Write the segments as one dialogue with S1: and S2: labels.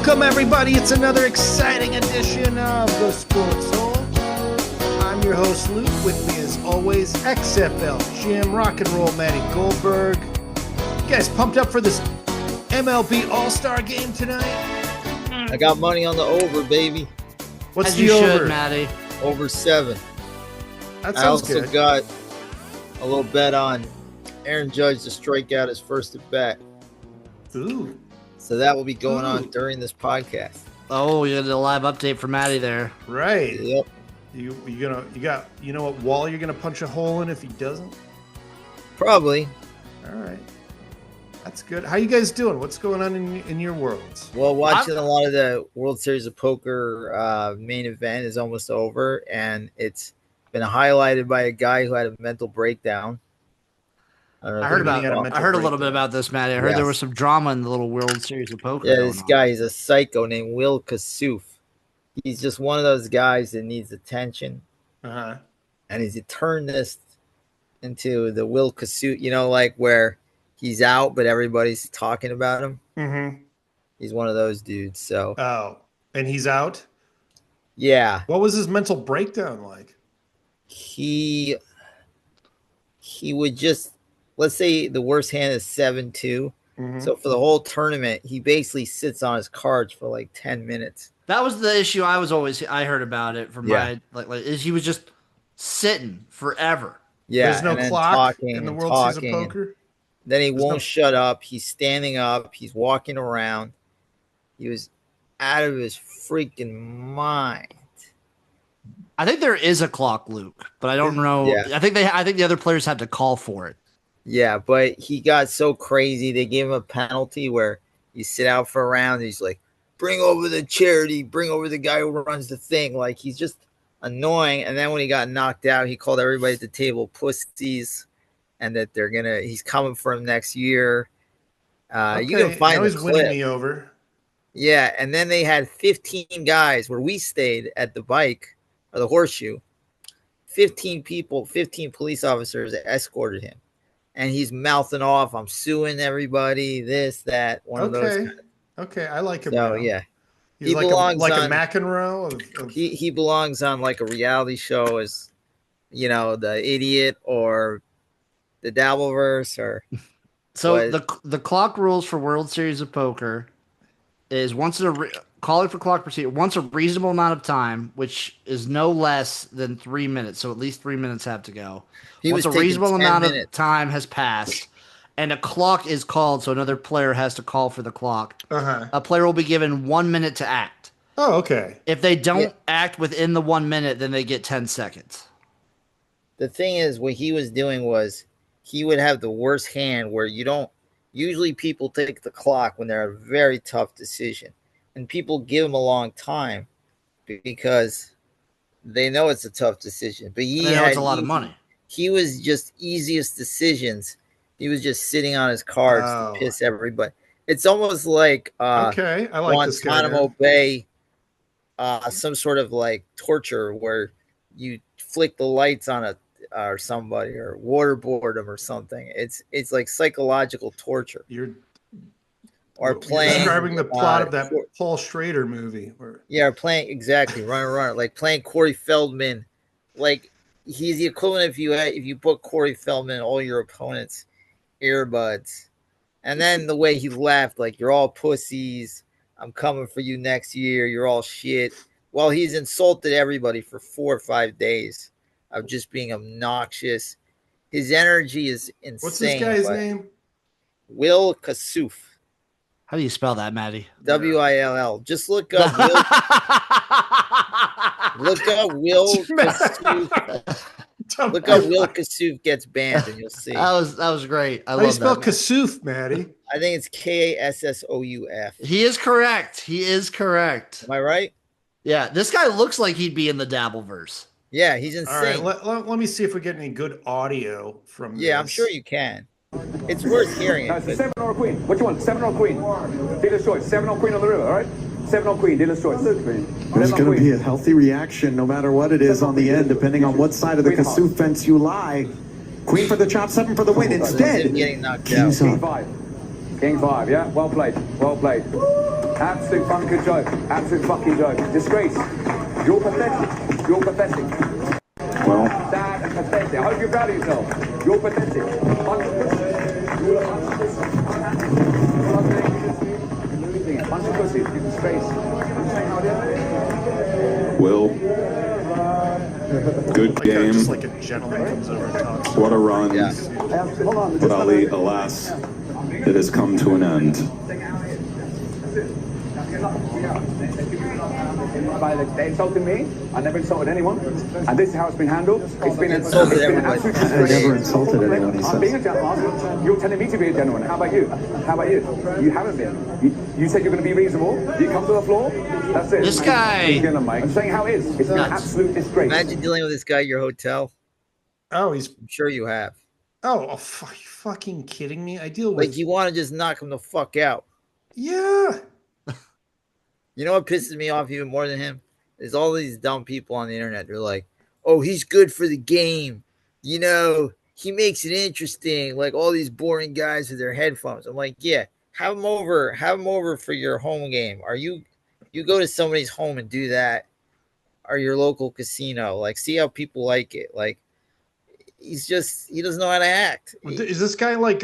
S1: Welcome, everybody. It's another exciting edition of The Sports Soul. I'm your host, Luke. With me, as always, XFL Jim, Rock and Roll Matty Goldberg. You guys pumped up for this MLB All-Star game tonight?
S2: I got money on the over, baby.
S1: What's
S3: As
S1: the
S3: you
S1: over?
S3: should, Matty.
S2: Over 7.
S1: That
S2: I
S1: sounds
S2: also
S1: good.
S2: got a little bet on Aaron Judge to strike out his first at bat.
S1: Ooh.
S2: So that will be going on during this podcast.
S3: Oh, you got a live update for Matty there.
S1: Right.
S2: Yep.
S1: You know what wall you're gonna punch a hole in if he doesn't?
S2: Probably.
S1: All right. That's good. How you guys doing? What's going on in your worlds?
S2: Well, watching a lot of the World Series of Poker main event is almost over, and it's been highlighted by a guy who had a mental breakdown.
S3: I heard a little bit about this, Matty. I heard there was some drama in the little World Series of Poker.
S2: Yeah, this guy is a psycho named Will Kassouf. He's just one of those guys that needs attention.
S1: Uh-huh.
S2: And he's turned this into the Will Kassouf, like where he's out, but everybody's talking about him.
S1: Mm-hmm.
S2: He's one of those dudes. So.
S1: Oh, and he's out?
S2: Yeah.
S1: What was his mental breakdown like?
S2: He would just, let's say the worst hand is 7-2. Mm-hmm. So for the whole tournament, he basically sits on his cards for like 10 minutes.
S3: That was the issue I heard about it from is he was just sitting forever.
S2: Yeah.
S1: There's no clock in the World Series of Poker.
S2: Then he won't shut up. He's standing up. He's walking around. He was out of his freaking mind.
S3: I think there is a clock, Luke, but I don't know. Yeah. I think the other players have to call for it.
S2: Yeah, but he got so crazy. They gave him a penalty where you sit out for a round. And he's like, bring over the charity, bring over the guy who runs the thing. Like, he's just annoying. And then when he got knocked out, he called everybody at the table pussies, and that he's coming for him next year.
S1: Okay.
S2: You can find the clip.
S1: Winning me over.
S2: Yeah, and then they had 15 guys where we stayed at the bike or the horseshoe. 15 police officers that escorted him. And he's mouthing off, I'm suing everybody, this, that, one of those guys.
S1: Okay, I like him.
S2: So, yeah.
S1: He's like a McEnroe.
S2: He belongs on like a reality show as, the idiot or the Dabbleverse or.
S3: So the clock rules for World Series of Poker is calling for clock procedure once a reasonable amount of time, which is no less than 3 minutes. So at least 3 minutes have to go. Once a reasonable amount of time has passed and a clock is called, so another player has to call for the clock, a player will be given 1 minute to act.
S1: Oh, okay.
S3: If they don't act within the 1 minute, then they get 10 seconds.
S2: The thing is, what he was doing was he would have the worst hand where usually people take the clock when they're a very tough decision. And people give him a long time because they know it's a tough decision. But
S3: it's a lot of money.
S2: He was just easiest decisions. He was just sitting on his cards to piss everybody. It's almost like
S1: I like
S2: Guantanamo Bay, some sort of like torture where you flick the lights on somebody or waterboard them or something. It's like psychological torture.
S1: You're
S2: describing
S1: the plot of that Paul Schrader movie.
S2: Playing exactly runner, like playing Corey Feldman. Like he's the equivalent if you put Corey Feldman in all your opponents' earbuds, and then the way he laughed, like you're all pussies. I'm coming for you next year. You're all shit. Well, he's insulted everybody for 4 or 5 days of just being obnoxious. His energy is insane.
S1: What's this guy's name?
S2: Will Kassouf.
S3: How do you spell that, Matty?
S2: Will. Just look up Will. Look up Will Kassouf. Look up Will Kassouf gets banned, and you'll see.
S3: That was great.
S1: How do you spell Kassouf, Matty?
S2: I think it's Kassouf.
S3: He is correct. Am I
S2: right?
S3: Yeah. This guy looks like he'd be in the Dabbleverse.
S2: Yeah, he's insane.
S1: All right, let me see if we get any good audio from this.
S2: Yeah, I'm sure you can. It's worth hearing it.
S4: 7 or queen? What you want? 7 or queen? Dealer's choice. 7 or queen on the river, all right? 7 or queen, dealer's choice.
S5: There's going to be a healthy reaction no matter what it is on the end, depending on what side of the Kassouf fence you lie. Queen for the chop, 7 for the win. Instead,
S2: getting knocked
S5: King's
S2: out.
S5: up.
S4: King 5, yeah? Well played. Well played. Absolute fucking joke. Absolute fucking joke. Disgrace. You're pathetic. You're pathetic.
S5: Well,
S4: Sad and pathetic. I hope you're proud of yourself. You're pathetic. Bunch of pussies. You're a bunch of pussies. You're losing it. Bunch of pussies. You're disgrace.
S5: Will, good
S1: Like how
S5: game.
S1: just like a gentleman comes over and talks.
S5: What a run.
S2: Yeah.
S4: Hold on.
S5: But Ali, alas, it has come to an end.
S4: They insulted me. I never insulted anyone. And this is how it's been handled. It's been an
S2: Insulted
S4: absolute
S2: everybody.
S4: disgrace.
S5: I never insulted anyone, he
S4: I'm being a
S5: says.
S4: gentleman. You're telling me to be a gentleman. How about you? How about you? You haven't been. You said you're going to be reasonable. You come to the floor. That's it.
S3: This guy-
S4: I'm saying how it is. It's an
S3: Nuts.
S4: absolute disgrace.
S2: Imagine dealing with this guy at your hotel.
S1: Oh, he's
S2: I'm sure you have.
S1: are you fucking kidding me? I deal
S2: Like
S1: with
S2: you want to just knock him the fuck out.
S1: yeah.
S2: You know what pisses me off even more than him? Is all these dumb people on the internet. They're like, oh, he's good for the game. You know, he makes it interesting. Like all these boring guys with their headphones. I'm like, yeah, have him over. Have him over for your home game. You go to somebody's home and do that, or your local casino. Like, see how people like it. Like, he doesn't know how to act.
S1: Is this guy like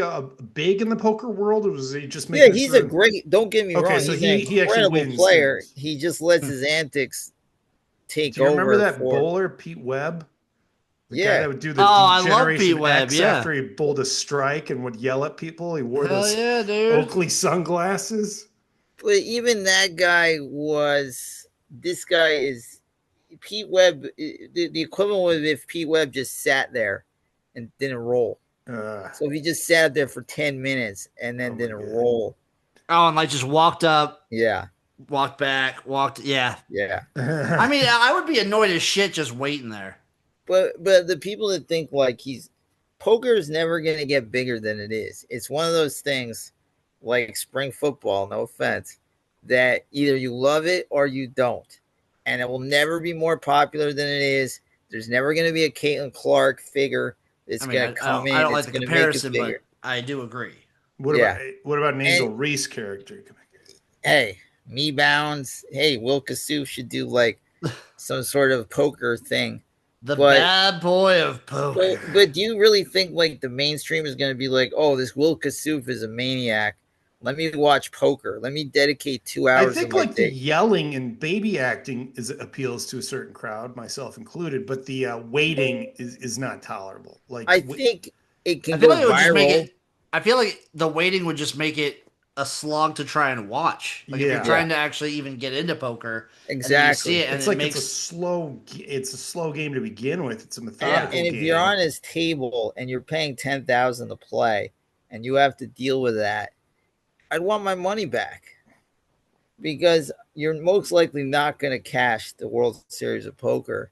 S1: big in the poker world, or was he just
S2: Yeah,
S1: making?
S2: he's a great. Don't get me
S1: Okay,
S2: wrong.
S1: so
S2: He's
S1: he
S2: an
S1: actually
S2: incredible
S1: wins
S2: player.
S1: things.
S2: He just lets his antics take
S1: Do you
S2: over.
S1: remember that
S2: for,
S1: bowler, Pete Webb? The guy
S2: Yeah,
S1: that would do the
S3: I love
S1: Generation
S3: Pete Webb,
S1: X
S3: yeah.
S1: after he bowled a strike and would yell at people. He wore
S3: Hell
S1: those
S3: yeah, dude.
S1: Oakley sunglasses.
S2: but even that guy was. This guy is Pete Webb. The equivalent would be if Pete Webb just sat there and didn't roll. So if he just sat there for 10 minutes and then didn't roll.
S3: Oh, and like just walked up,
S2: Yeah,
S3: walked back, yeah.
S2: yeah.
S3: I mean, I would be annoyed as shit just waiting there.
S2: But the people that think like poker is never gonna get bigger than it is. It's one of those things like spring football, no offense, that either you love it or you don't. And it will never be more popular than it is. There's never gonna be a Caitlin Clark figure that's gonna come in.
S3: I don't like
S2: that's
S3: the
S2: gonna make it
S3: comparison, but
S2: bigger.
S3: I do agree.
S1: What about an Angel
S2: And-
S1: Reese character?
S2: Hey, me bounds. Hey, Will Kassouf should do like some sort of poker thing.
S3: The
S2: But-
S3: bad boy of poker.
S2: But do you really think like the mainstream is going to be like, oh, this Will Kassouf is a maniac? Let me watch poker. Let me dedicate 2 hours.
S1: I think
S2: of my
S1: like the
S2: day.
S1: yelling and baby acting appeals to a certain crowd, myself included. But the waiting is not tolerable. Like
S2: I think it can
S3: I feel
S2: go
S3: like it would just make
S2: viral.
S3: it. I feel like the waiting would just make it a slog to try and watch. Like if
S1: Yeah.
S3: you're trying to actually even get into poker,
S2: Exactly.
S3: and then you see it, and
S1: it's
S3: it
S1: like
S3: makes
S1: it's a slow game to begin with. It's a
S2: And,
S1: methodical
S2: and if
S1: game.
S2: you're on his table and you're paying 10,000 to play, and you have to deal with that, I'd want my money back because you're most likely not going to cash the World Series of Poker,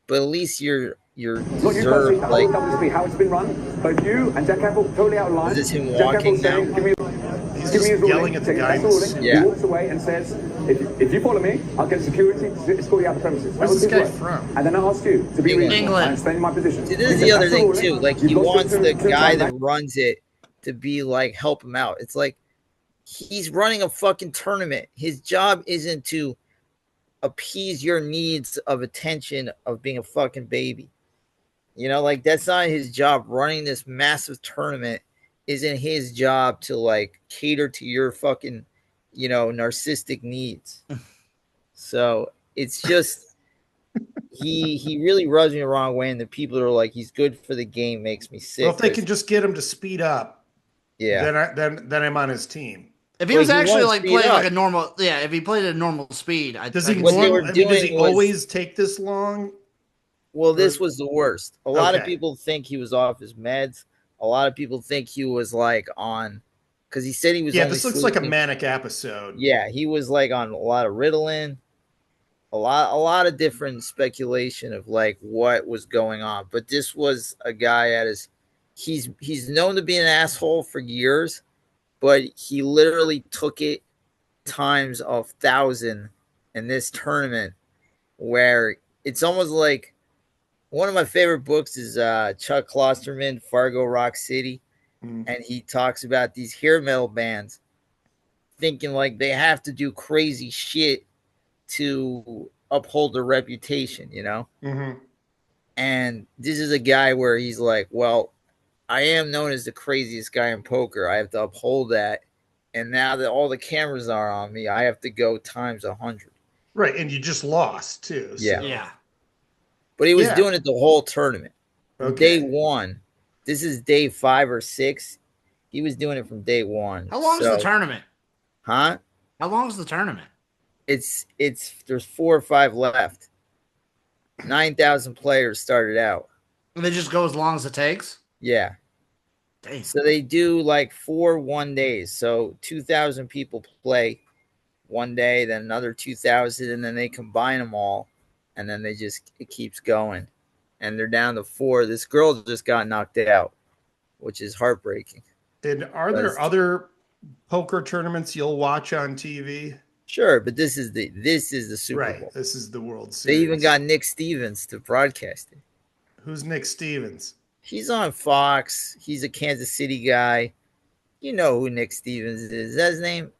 S2: but at least you're
S4: Not you
S2: deserved.
S4: personally, the
S2: Like,
S4: whole WSB, how it's been run. But you and Jack Apple totally out of line.
S2: Is this him
S4: Jack
S2: walking
S4: Apple saying,
S2: now?
S4: give me
S1: He's
S4: give me
S1: just
S4: his ruling.
S1: yelling at the
S4: Saying,
S1: guy.
S4: "That's the ruling."
S2: Yeah.
S4: He walks away and says, if you follow me, I'll get security to escort you out of the premises. That
S1: Where's
S4: was
S1: this
S4: his
S1: guy
S4: word.
S1: from?
S4: And then I asked you to be
S2: England.
S4: reasonable and explain my position.
S2: See, this
S4: He
S2: is
S4: said,
S2: the other
S4: "That's the
S2: thing
S4: ruling.
S2: too. Like
S4: You've
S2: he
S4: lost
S2: wants
S4: two
S2: the guy
S4: times
S2: that runs it to be like help him out. It's like he's running a fucking tournament. His job isn't to appease your needs of attention of being a fucking baby. You know, like that's not his job. Running this massive tournament isn't his job to like cater to your fucking, narcissistic needs. So it's just he really rubs me the wrong way, and the people that are like he's good for the game makes me sick.
S1: Well, if they
S2: 'cause-
S1: can just get him to speed up,
S2: yeah,
S1: then I'm on his team.
S3: if he
S2: Well,
S3: was
S2: he
S3: actually
S2: won't
S3: like
S2: speed
S3: playing
S2: up.
S3: like a normal, if he played at a normal speed,
S1: Does
S3: I
S1: he?
S3: could
S2: What
S3: see
S2: they
S3: it.
S2: were
S1: Does he
S2: doing was-
S1: always take this long?
S2: Well, this was the worst. A lot of
S1: Okay.
S2: people think he was off his meds. A lot of people think he was like on, because he said he was.
S1: Yeah,
S2: only
S1: this looks like a
S2: sleeping-
S1: manic episode.
S2: Yeah, he was like on a lot of Ritalin, a lot of different speculation of like what was going on. But this was a guy at his. He's known to be an asshole for years, but he literally took it times 1,000 in this tournament, where it's almost like one of my favorite books is Chuck Klosterman, Fargo Rock City, and he talks about these hair metal bands thinking like they have to do crazy shit to uphold their reputation, you know?
S1: Mm-hmm.
S2: And this is a guy where he's like, well, I am known as the craziest guy in poker. I have to uphold that. And now that all the cameras are on me, I have to go times 100.
S1: Right, and you just lost too.
S2: Yeah.
S1: So.
S3: Yeah.
S2: But he was
S1: Yeah.
S2: doing it the whole tournament. From
S1: Okay.
S2: day one. This is day 5 or 6. He was doing it from day one.
S3: How long is the tournament?
S2: Huh?
S3: How long is the tournament?
S2: It's there's 4 or 5 left. 9,000 players started out.
S3: And they just go as long as it takes?
S2: Yeah.
S3: Damn.
S2: So they do like 4 1 days. So 2,000 people play one day, then another 2,000, and then they combine them all, and then it keeps going, and they're down to 4. This girl just got knocked out, which is heartbreaking.
S1: And are there other poker tournaments you'll watch on TV?
S2: Sure, but this is the Super Bowl.
S1: This is the World
S2: They
S1: Series.
S2: even got Nick Stevens to broadcast it.
S1: Who's Nick Stevens?
S2: He's on Fox. He's a Kansas City guy. You know who Nick Stevens is. Is that his name?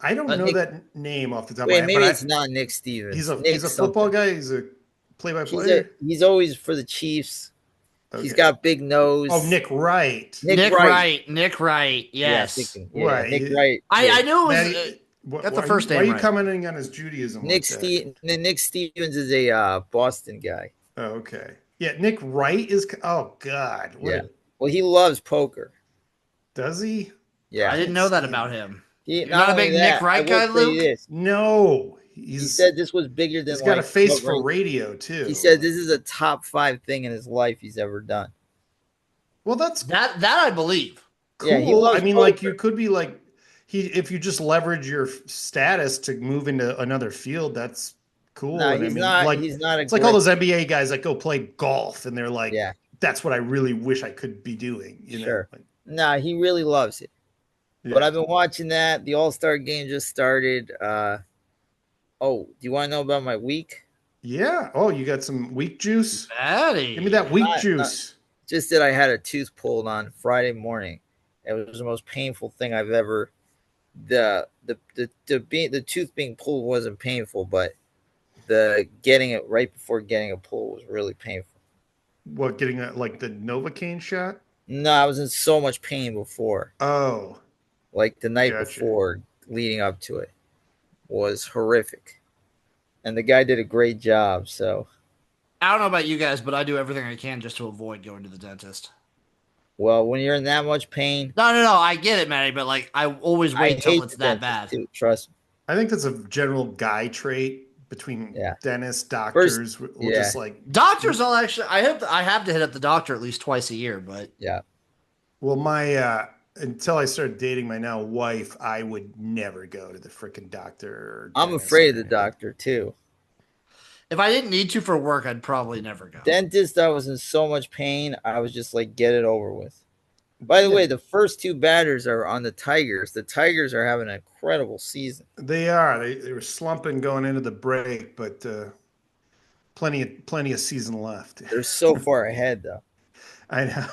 S1: I don't know that name off the top of my head.
S2: Wait, maybe it's not Nick Stevens.
S1: He's a
S2: Nick
S1: football guy. He's a play-by-play.
S2: He's always for the Chiefs.
S1: Okay.
S2: He's got big nose.
S1: Oh, Nick Wright.
S3: Nick Wright. Nick Wright. Yes.
S2: Right. Nick Wright.
S3: I knew it was. Got the first name.
S1: Why are you
S3: right.
S1: commenting on his Judaism?
S2: Nick Stevens is a Boston guy.
S1: Oh, okay. Yeah, Nick Wright is. Oh God.
S2: Well, he loves poker.
S1: Does he?
S2: Yeah.
S3: I didn't know that about him.
S2: You're
S3: not a big Nick Wright guy, Luke?
S1: No.
S2: He said this was bigger than.
S1: He's got a face for radio too.
S2: He said this is a top 5 thing in his life he's ever done.
S1: Well, that's
S3: that I believe.
S1: Cool.
S2: Yeah, he loves poker.
S1: like you could be like if you just leverage your status to move into another field, that's cool.
S2: No, he's not. He's not.
S1: It's like all those NBA guys that go play golf and they're like,
S2: yeah,
S1: that's what I really wish I could be doing. You know? Like,
S2: nah, he really loves it. Yeah. But I've been watching that. The All-Star game just started. Oh, do you want to know about my week?
S1: Yeah. Oh, you got some weak juice?
S3: Daddy.
S1: Give me that weak juice.
S2: Just that I had a tooth pulled on Friday morning. It was the most painful thing I've ever. The tooth being pulled wasn't painful, but the getting it right before getting a pull was really painful.
S1: What, getting like the Novocaine shot?
S2: No, I was in so much pain before.
S1: Oh.
S2: Like the night before, leading up to it, was horrific. And the guy did a great job, so.
S3: I don't know about you guys, but I do everything I can just to avoid going to the dentist.
S2: Well, when you're in that much pain.
S3: No, I get it, Matty, but like I always wait until it's that bad.
S2: Too, trust me.
S1: I think that's a general guy trait between dentists, doctors, just like
S3: doctors. I'll actually I have to hit up the doctor at least twice a year, but
S2: yeah.
S1: Well, my until I started dating my now wife, I would never go to the freaking doctor.
S2: I'm afraid of the doctor too.
S3: If I didn't need to for work, I'd probably never go.
S2: Dentist, I was in so much pain. I was just like, get it over with. By the way, the first 2 batters are on the Tigers. The Tigers are having an incredible season.
S1: They are. They were slumping going into the break, but plenty of season left.
S2: They're so far ahead, though.
S1: I know.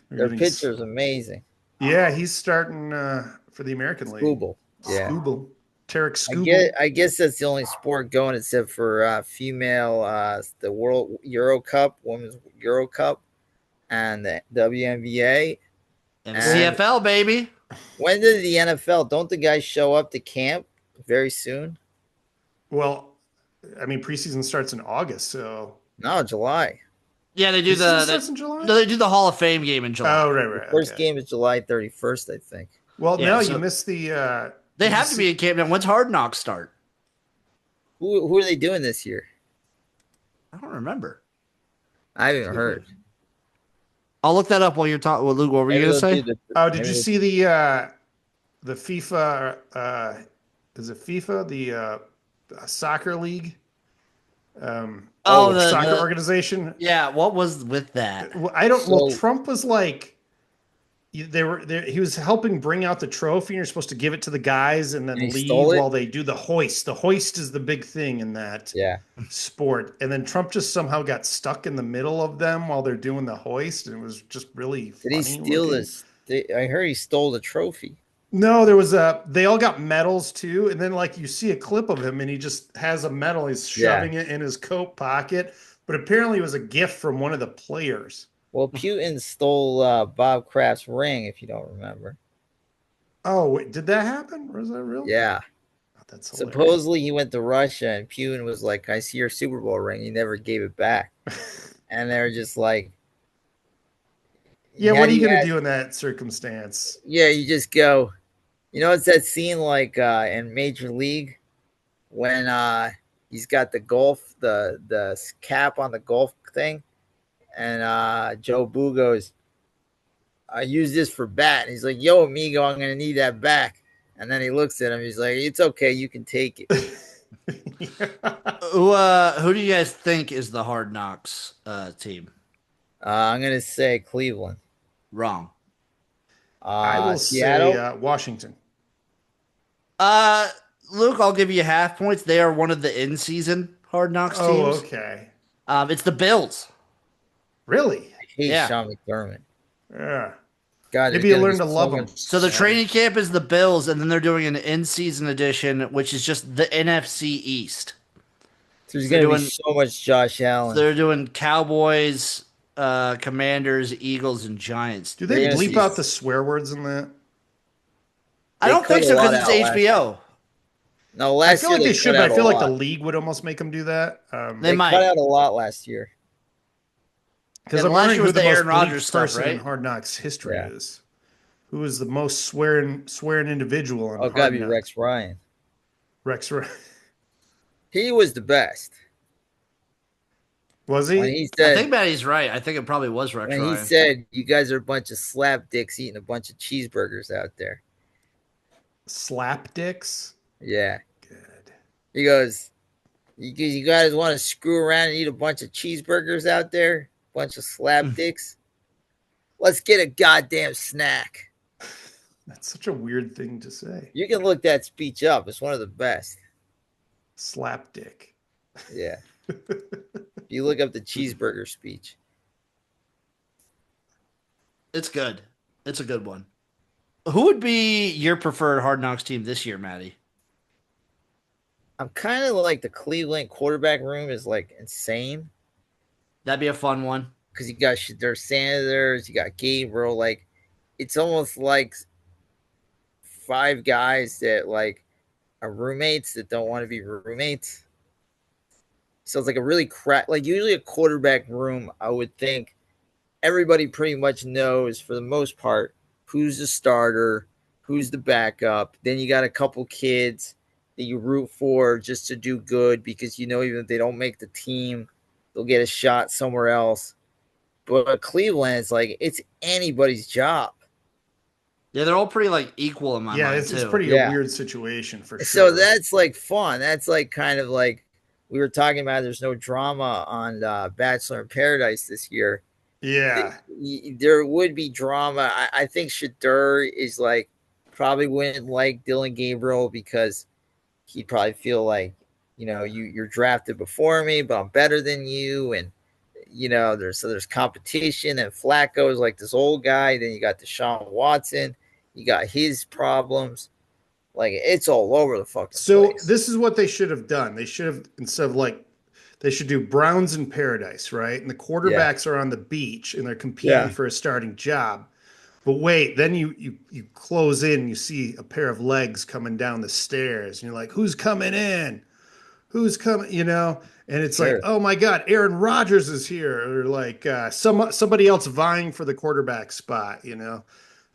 S2: Their pitcher's amazing.
S1: Yeah, he's starting for the American League.
S2: Skubal. Yeah.
S1: Skubal. Tarek Skubal.
S2: I guess that's the only sport going except for female, the World Euro Cup, Women's Euro Cup, and the WNBA.
S3: And CFL, baby.
S2: When did the NFL? Don't the guys show up to camp very soon?
S1: Well, I mean, preseason starts in August, so.
S2: No, July.
S3: Yeah, they do
S1: starts in July?
S3: No, they do the Hall of Fame game in July.
S1: Oh, right.
S2: The first game is July 31st, I think.
S1: Well, you missed the.
S3: They have to be in camp now. When's Hard Knocks start?
S2: Who are they doing this year?
S3: I don't remember.
S2: I haven't heard.
S3: I'll look that up while you're talking. Well, Luke, what were you going to say?
S1: Did you see the FIFA? Is it FIFA? The soccer league? The soccer organization.
S3: Yeah, what was with that?
S1: I don't. Well, Trump was like, he was helping bring out the trophy, and you're supposed to give it to the guys and
S2: And he
S1: then leave
S2: stole it.
S1: while they do the hoist. The hoist is the big thing in that
S2: Yeah.
S1: sport. And then Trump just somehow got stuck in the middle of them while they're doing the hoist, and it was just really
S2: Did he
S1: funny
S2: steal
S1: looking.
S2: this? I heard he stole the trophy.
S1: No, there was they all got medals too, and then like you see a clip of him and he just has a medal, he's
S2: Yeah.
S1: shoving it in his coat pocket, but apparently it was a gift from one of the players.
S2: Well, Putin stole Bob Kraft's ring, if you don't remember.
S1: Oh, wait, did that happen? Or is that real?
S2: Yeah.
S1: Oh, that's hilarious.
S2: Supposedly he went to Russia and Putin was like, I see your Super Bowl ring. He never gave it back. And they were just like,
S1: Yeah,
S2: how
S1: what are
S2: do
S1: you gonna
S2: ask-
S1: do in that circumstance?
S2: Yeah, you just go, it's that scene like in Major League when he's got the golf, the cap on the golf thing, and Joe Boo goes, I use this for bat. And he's like, yo, amigo, I'm gonna need that back. And then he looks at him, he's like, it's okay, you can take it.
S3: Who do you guys think is the Hard Knocks team?
S2: I'm gonna say Cleveland.
S3: Wrong.
S1: I will
S2: Seattle.
S1: say Washington.
S3: Luke, I'll give you half points. They are one of the in-season Hard Knocks
S1: Oh,
S3: teams.
S1: okay.
S3: It's the Bills.
S1: Really?
S2: I hate
S3: Yeah.
S2: Sean McDermott.
S1: Yeah.
S2: God,
S1: Maybe you learn to love him.
S3: So the training camp is the Bills, and then they're doing an in-season edition, which is just the NFC East.
S2: There's
S3: They're
S2: gonna be
S3: doing-
S2: so much Josh Allen.
S3: They're doing Cowboys, Commanders, Eagles, and Giants.
S1: Do they
S2: Yeah,
S1: bleep
S2: she's-
S1: out the swear words in that?
S3: I
S2: They
S3: don't think
S2: cut
S3: so
S2: a lot
S3: because it's
S2: out last
S3: HBO.
S2: No,
S1: I
S2: last
S1: feel
S2: year
S1: like they should,
S2: cut
S1: but
S2: out
S1: I feel
S2: a
S1: like the
S2: lot.
S1: league would almost make them do that.
S3: They might.
S2: cut out a lot last year.
S1: Because
S3: Yeah,
S1: I'm
S3: last
S1: wondering
S3: year
S1: who
S3: was
S1: the
S3: the
S1: most
S3: Aaron Rodgers
S1: bleeped
S3: stuff,
S1: person in
S3: right?
S1: Hard Knocks history
S2: Yeah.
S1: is. Who is the most swearing individual in
S2: Oh,
S1: Hard
S2: gotta be
S1: Knocks?
S2: Rex Ryan.
S1: Rex.
S2: He was the best.
S1: Was
S2: When
S1: he?
S2: he
S3: I
S2: said,
S3: think Maddie's right. I think it probably was Rex
S2: when
S3: Ryan.
S2: he said, "You guys are a bunch of slap dicks eating a bunch of cheeseburgers out there."
S1: Slap dicks?
S2: Yeah,
S1: Good.
S2: he goes, "You guys want to screw around and eat a bunch of cheeseburgers out there? Bunch of slap dicks. Let's get a goddamn snack."
S1: That's such a weird thing to say.
S2: You can look that speech up. It's one of the best.
S1: Slap dick.
S2: Yeah. You look up the cheeseburger speech.
S3: It's good. It's a good one. Who would be your preferred Hard Knocks team this year, Maddie?
S2: I'm kind of like the Cleveland quarterback room is like insane
S3: That'd be a fun one.
S2: because you got their Sanders, you got Gabriel. Like, it's almost like 5 guys that like are roommates that don't want to be roommates. So it's like a really like usually a quarterback room, I would think everybody pretty much knows for the most part who's the starter, who's the backup. Then you got a couple kids that you root for just to do good because even if they don't make the team, they'll get a shot somewhere else. But Cleveland, it's like it's anybody's job.
S3: Yeah, they're all pretty like equal in my
S1: Yeah,
S3: mind
S1: it's
S3: too.
S1: pretty
S2: Yeah.
S1: a weird situation for sure.
S2: So that's like fun. That's like kind of like we were talking about. There's no drama on Bachelor in Paradise this year.
S1: yeah.
S2: There would be drama. I think Shadur is like probably wouldn't like Dylan Gabriel because he'd probably feel like you're drafted before me, but I'm better than you, and there's competition. And Flacco is like this old guy. Then you got Deshaun Watson. You got his problems. Like it's all over the fucking place.
S1: This is what they should have done. They should have, instead of like, they should do Browns in Paradise, right? And the quarterbacks are on the beach and they're competing for a starting job. But wait, then you close in, you see a pair of legs coming down the stairs, and you're like, who's coming in? Who's coming? And it's like, oh my God, Aaron Rodgers is here, or like somebody else vying for the quarterback spot.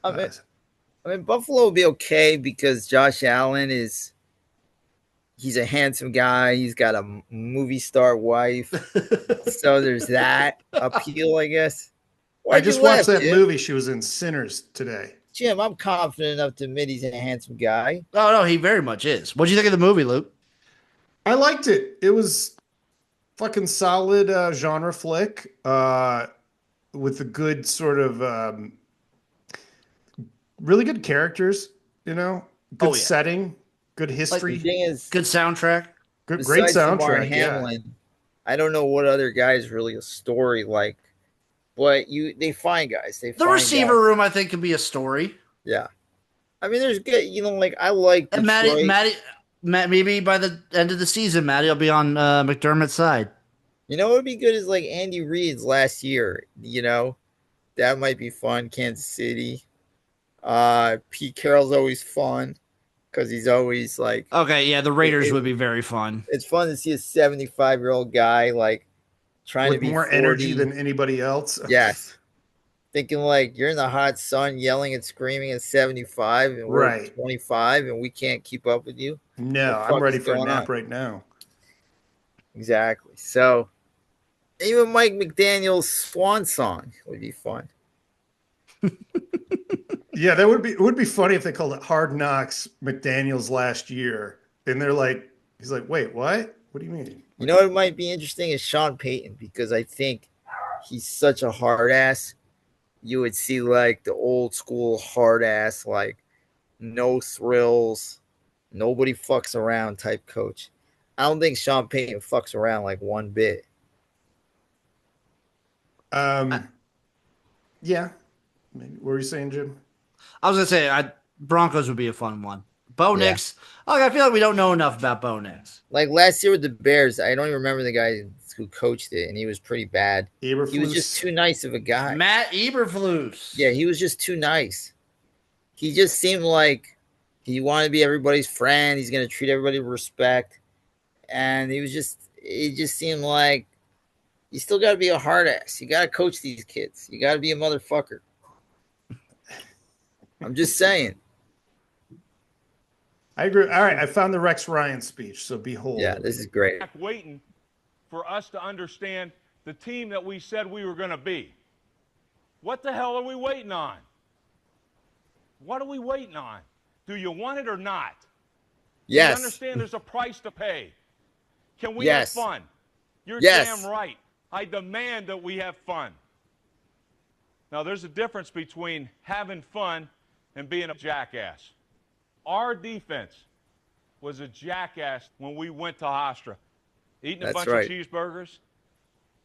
S2: I mean, Buffalo will be okay because Josh Allen he's a handsome guy. He's got a movie star wife. So there's that appeal, I guess.
S1: I just watched that movie she was in, Sinners, today.
S2: Jim, I'm confident enough to admit he's a handsome guy.
S3: Oh no, he very much is. What'd you think of the movie, Luke?
S1: I liked it. It was fucking solid genre flick with a good sort of really good characters, good
S3: Oh, yeah.
S1: setting, good
S2: The
S1: history,
S2: thing is,
S3: Good soundtrack.
S1: great
S2: besides Damar
S1: soundtrack. Yeah.
S2: Hamlin, I don't know what other guys really a story like, but they find guys. They
S3: The
S2: find
S3: receiver
S2: guys.
S3: room, I think, could be a story.
S2: Yeah, I mean, there's good. Like I like
S3: And
S2: Detroit.
S3: Matt, maybe by the end of the season, Matty will be on McDermott's side.
S2: What would be good is like Andy Reid's last year. That might be fun. Kansas City. Pete Carroll's always fun because he's always like.
S3: Okay, yeah, the Raiders would be very fun.
S2: It's fun to see a 75-year-old guy like trying
S1: With
S2: to be
S1: more
S2: 40.
S1: energy than anybody else.
S2: Yes. Thinking like you're in the hot sun yelling and screaming at 75 and we're
S1: Right.
S2: 25 and we can't keep up with you.
S1: No,
S2: What the
S1: I'm
S2: fuck
S1: ready
S2: is
S1: for a
S2: going
S1: nap
S2: on?
S1: right now.
S2: Exactly. So even Mike McDaniel's swan song would be fun.
S1: Yeah, it would be funny if they called it Hard Knocks McDaniel's last year. And he's like, wait, what? What do you mean?
S2: What might be interesting is Sean Payton because I think he's such a hard ass. You would see like the old school hard ass, like no thrills, nobody fucks around type coach. I don't think Sean Payton fucks around like one bit.
S1: Yeah. Maybe. What were you saying, Jim?
S3: I was gonna say Broncos would be a fun one. Bo
S2: Yeah.
S3: Nix. Okay, I feel like we don't know enough about Bo Nix.
S2: Like last year with the Bears, I don't even remember the guy who coached it, and he was pretty bad.
S1: Eberflus?
S2: He was just too nice of a guy.
S3: Matt Eberflus.
S2: Yeah, he was just too nice. He just seemed like he wanted to be everybody's friend. He's going to treat everybody with respect. And it just seemed like you still got to be a hard ass. You got to coach these kids. You got to be a motherfucker. I'm just saying.
S1: I agree. All right, I found the Rex Ryan speech, so behold.
S2: Yeah, this is great.
S6: Waiting for us to understand the team that we said we were going to be. What the hell are we waiting on? What are we waiting on? Do you want it or not?
S2: Yes.
S6: You understand there's a price to pay. Can we
S2: Yes.
S6: have fun? You're
S2: Yes.
S6: damn right. I demand that we have fun. Now, there's a difference between having fun and being a jackass. Our defense was a jackass when we went to Hofstra. Eating a
S2: That's
S6: bunch
S2: right.
S6: of cheeseburgers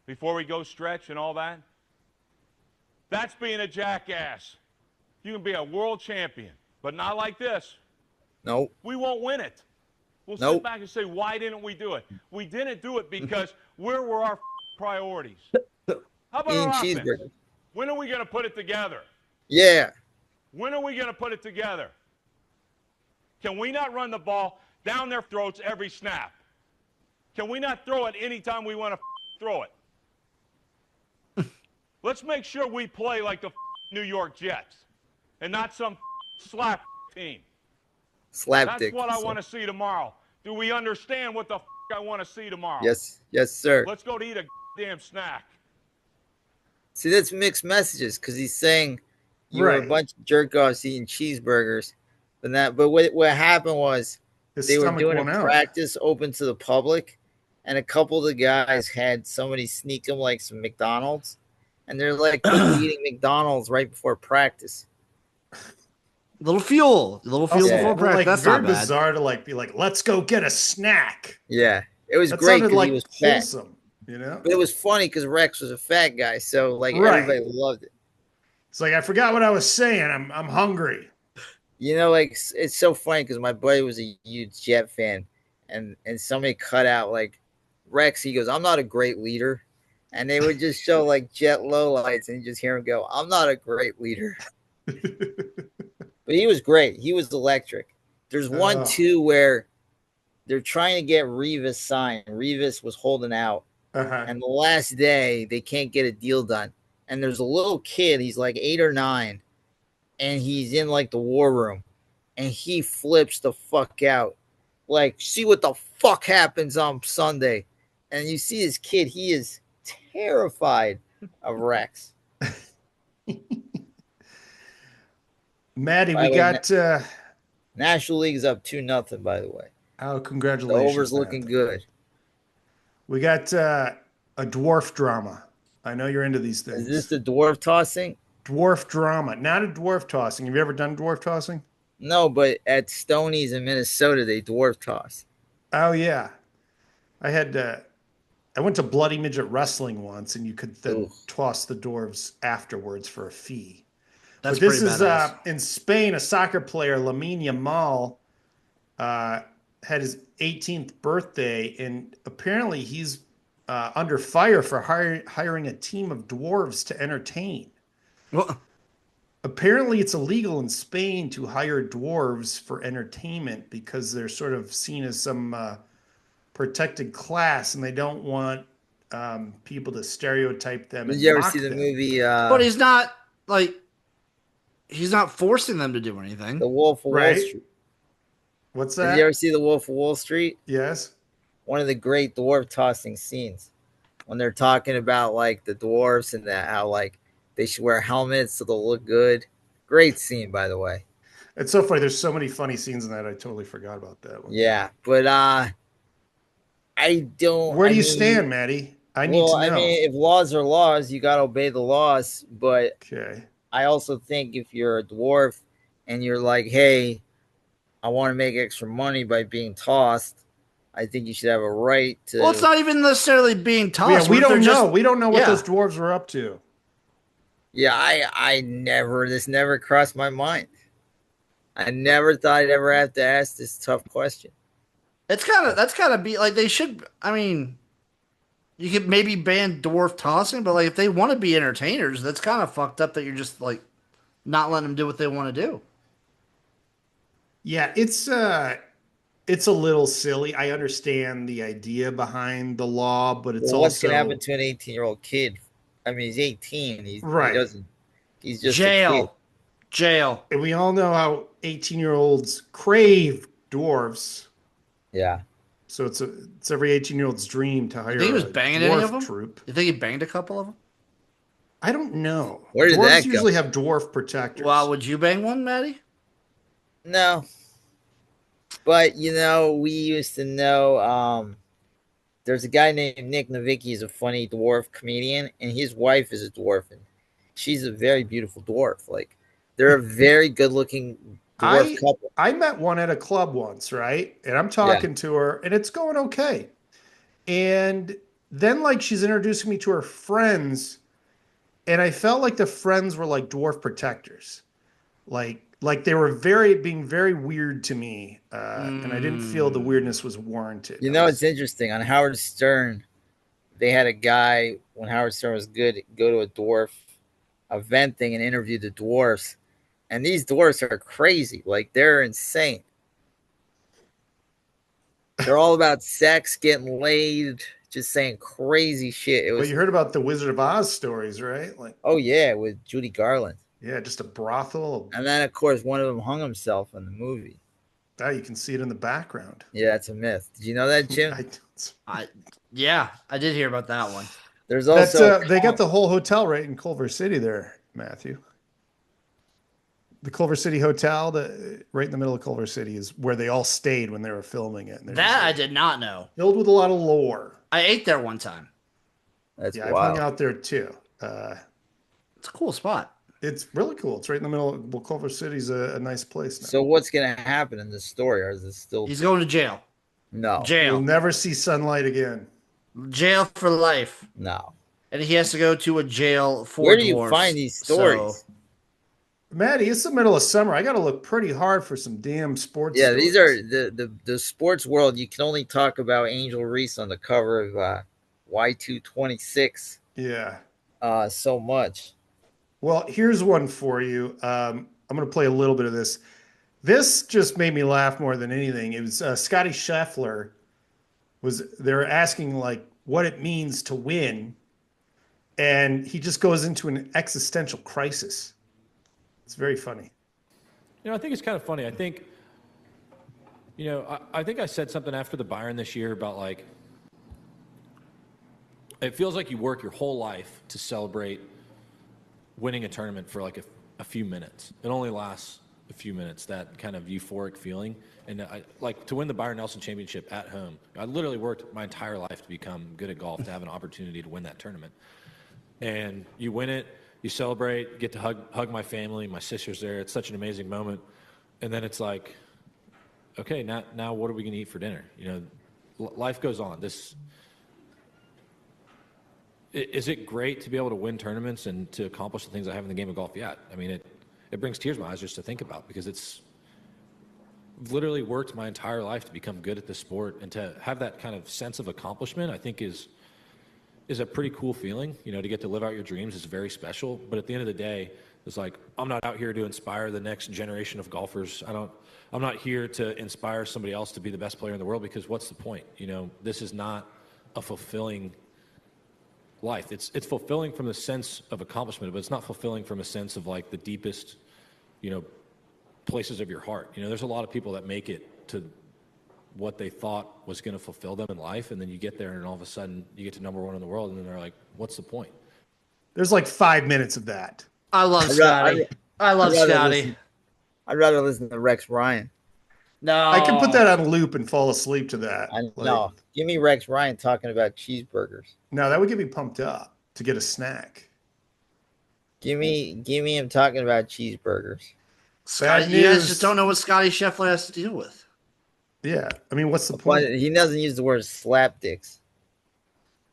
S6: before we go stretch and all that. That's being a jackass. You can be a world champion, but not like this.
S2: Nope.
S6: We won't win it. We'll sit
S2: Nope.
S6: back and say, why didn't we do it? We didn't do it because where were our priorities? How about
S2: Eating
S6: our offense?
S2: cheeseburgers.
S6: When are we going to put it together?
S2: Yeah.
S6: When are we going to put it together? Can we not run the ball down their throats every snap? Can we not throw it anytime we want to throw it? Let's make sure we play like the New York Jets and not some slap team.
S2: Slapdick.
S6: That's what I want to see tomorrow. Do we understand what the I want to see tomorrow?
S2: Yes. Yes, sir.
S6: Let's go to eat a damn snack.
S2: See, that's mixed messages because he's saying you were a
S1: Right.
S2: bunch of jerk offs eating cheeseburgers. But what happened was
S1: His
S2: they were
S1: stomach
S2: doing a
S1: went out.
S2: practice open to the public, and a couple of the guys had somebody sneak them like some McDonald's, and they're like eating McDonald's right before practice.
S3: Little fuel
S1: Also,
S3: before practice.
S1: like,
S3: That's
S1: very
S3: not bad.
S1: bizarre to like be like, let's go get a snack.
S2: Yeah, it was
S1: That
S2: great
S1: sounded
S2: because
S1: like
S2: he was fat,
S1: wholesome,
S2: but it was funny because Rex was a fat guy, so like
S1: Right.
S2: everybody loved it.
S1: It's like I forgot what I was saying. I'm hungry.
S2: Like it's so funny because my buddy was a huge Jet fan, and somebody cut out like Rex. He goes, "I'm not a great leader," and they would just show like Jet lowlights, and you just hear him go, "I'm not a great leader." But he was great. He was electric. There's one
S1: Oh.
S2: too where they're trying to get Revis signed. Revis was holding out,
S1: Uh-huh.
S2: and the last day they can't get a deal done. And there's a little kid. He's like 8 or 9. And he's in like the war room, and he flips the fuck out. Like, see what the fuck happens on Sunday. And you see this kid, he is terrified of Rex.
S1: Maddie,
S2: By
S1: we
S2: the way,
S1: got
S2: National League is up 2-0, by the way.
S1: oh,
S2: The
S1: congratulations.
S2: over's looking
S1: man.
S2: good.
S1: We got a dwarf drama. I know you're into these things.
S2: Is this the dwarf tossing?
S1: Dwarf drama, not a dwarf tossing. Have you ever done dwarf tossing?
S2: No, but at Stoney's in Minnesota, they dwarf toss.
S1: Oh yeah, I had. I went to Bloody Midget Wrestling once, and you could then
S2: Ooh.
S1: toss the dwarves afterwards for a fee.
S3: That's
S1: But this
S3: pretty
S1: is
S3: badass.
S1: in Spain. A soccer player, Lamine Yamal, had his 18th birthday, and apparently he's under fire for hiring a team of dwarves to entertain.
S3: Well,
S1: Apparently, it's illegal in Spain to hire dwarves for entertainment because they're sort of seen as some protected class, and they don't want people to stereotype them
S2: Did
S1: and
S2: you ever see
S1: mock
S2: the
S1: them.
S2: movie
S3: but he's not like he's not forcing them to do anything.
S2: The Wolf of Wall
S1: Right?
S2: Street?
S1: What's
S2: Did
S1: that?
S2: you ever see The Wolf of Wall Street?
S1: Yes.
S2: One of the great dwarf tossing scenes when they're talking about like the dwarfs and that how like they should wear helmets so they'll look good. Great scene, by the way.
S1: It's so funny. There's so many funny scenes in that. I totally forgot about that one.
S2: Yeah, but I don't.
S1: Where do
S2: I
S1: you
S2: mean,
S1: stand, Maddie? I need
S2: well,
S1: to know.
S2: I mean, if laws are laws, you gotta obey the laws. But
S1: Okay.
S2: I also think if you're a dwarf and you're like, hey, I want to make extra money by being tossed, I think you should have a right to.
S3: Well, it's not even necessarily being tossed.
S1: Yeah, we
S3: What if
S1: don't
S3: they're
S1: know.
S3: just-
S1: We don't know what
S3: Yeah.
S1: those dwarves were up to.
S2: Yeah, this never crossed my mind. I never thought I'd ever have to ask this tough question.
S3: That's kind of be like they should. I mean, you could maybe ban dwarf tossing, but like if they want to be entertainers, that's kind of fucked up that you're just like not letting them do what they want to do.
S1: Yeah, it's a little silly. I understand the idea behind the law, but it's
S2: Well, what's
S1: also
S2: gonna happen to an 18-year-old kid? I mean, he's 18.
S1: Right.
S2: He doesn't. He's just a kid.
S3: Jail.
S1: And we all know how 18-year-olds crave dwarves.
S2: Yeah.
S1: So it's every 18-year-old's dream to hire
S3: You think he was
S1: a
S3: banging
S1: dwarf
S3: any of them?
S1: troop.
S3: You think he banged a couple of them?
S1: I don't know.
S2: Where did
S1: Dwarves
S2: that go?
S1: usually have dwarf protectors.
S3: Well, would you bang one, Maddie?
S2: No. But we used to know. There's a guy named Nick Novicki. He's a funny dwarf comedian, and his wife is a dwarf, and she's a very beautiful dwarf. Like they're a very good-looking dwarf couple.
S1: I met one at a club once, right? And I'm talking to her, and it's going okay. And then, like, she's introducing me to her friends, and I felt like the friends were like dwarf protectors, like they were being very weird to me, and I didn't feel the weirdness was warranted.
S2: It's interesting. On Howard Stern, they had a guy when Howard Stern was good go to a dwarf event thing and interview the dwarfs. And these dwarfs are crazy. Like, they're insane. They're all about sex, getting laid, just saying crazy shit.
S1: Well, you heard about the Wizard of Oz stories, right? Like,
S2: oh, yeah, with Judy Garland.
S1: Yeah, just a brothel.
S2: And then, of course, one of them hung himself in the movie.
S1: Oh, you can see it in the background.
S2: Yeah, that's a myth. Did you know that, Jim?
S3: Yeah, I did hear about that one.
S2: There's also...
S1: they got the whole hotel right in Culver City there, Matthew. The Culver City Hotel, right in the middle of Culver City, is where they all stayed when they were filming it. And
S3: that I did not know.
S1: Filled with a lot of lore.
S3: I ate there one time.
S2: That's
S1: I've
S2: wild.
S1: hung out there too.
S3: It's a cool spot.
S1: It's really cool. It's right in the middle. Well, Culver City's a nice place now.
S2: So what's going to happen in this story? Or is it still...
S3: He's going to jail.
S2: No.
S3: Jail.
S1: You'll never see sunlight again.
S3: Jail for life.
S2: No.
S3: And he has to go to a jail for
S2: Where do you
S3: dwarfs,
S2: find these stories?
S3: so-
S1: Maddie, it's the middle of summer. I got to look pretty hard for some damn sports.
S2: Yeah,
S1: stories.
S2: these are the sports world. You can only talk about Angel Reese on the cover of Y226.
S1: Yeah.
S2: So much.
S1: Well, here's one for you. I'm going to play a little bit of this. This just made me laugh more than anything. It was Scottie Scheffler. They're asking like what it means to win, and he just goes into an existential crisis. It's very funny.
S7: I think it's kind of funny. I think, I think I said something after the Byron this year about like, it feels like you work your whole life to celebrate winning a tournament for like a few minutes. It only lasts a few minutes, that kind of euphoric feeling. And like to win the Byron Nelson Championship at home, I literally worked my entire life to become good at golf, to have an opportunity to win that tournament. And you win it, you celebrate, get to hug my family, my sister's there. It's such an amazing moment. And then it's like, okay, now what are we going to eat for dinner? You know, life goes on. Is it great to be able to win tournaments and to accomplish the things I have in the game of golf? Yeah. I mean, it brings tears to my eyes just to think about, because it's literally worked my entire life to become good at this sport, and to have that kind of sense of accomplishment, I think is a pretty cool feeling. You know, to get to live out your dreams is very special. But at the end of the day, it's like, I'm not out here to inspire the next generation of golfers. I'm not here to inspire somebody else to be the best player in the world, because what's the point? You know, this is not a fulfilling life. It's fulfilling from the sense of accomplishment, but it's not fulfilling from a sense of like the deepest, you know, places of your heart. You know, there's a lot of people that make it to what they thought was going to fulfill them in life, and then you get there and all of a sudden you get to number one in the world, and then they're like, what's the point?
S1: There's like 5 minutes of that.
S3: I love Scotty. I love Scotty.
S2: I'd rather listen to Rex Ryan.
S3: No,
S1: I can put that on loop and fall asleep to that.
S2: No, give me Rex Ryan talking about cheeseburgers.
S1: No, that would get me pumped up to get a snack.
S2: Give me him talking about cheeseburgers.
S3: Scotty, you guys just don't know what Scottie Scheffler has to deal with.
S1: Yeah, I mean, what's the point?
S2: He doesn't use the word slapdicks.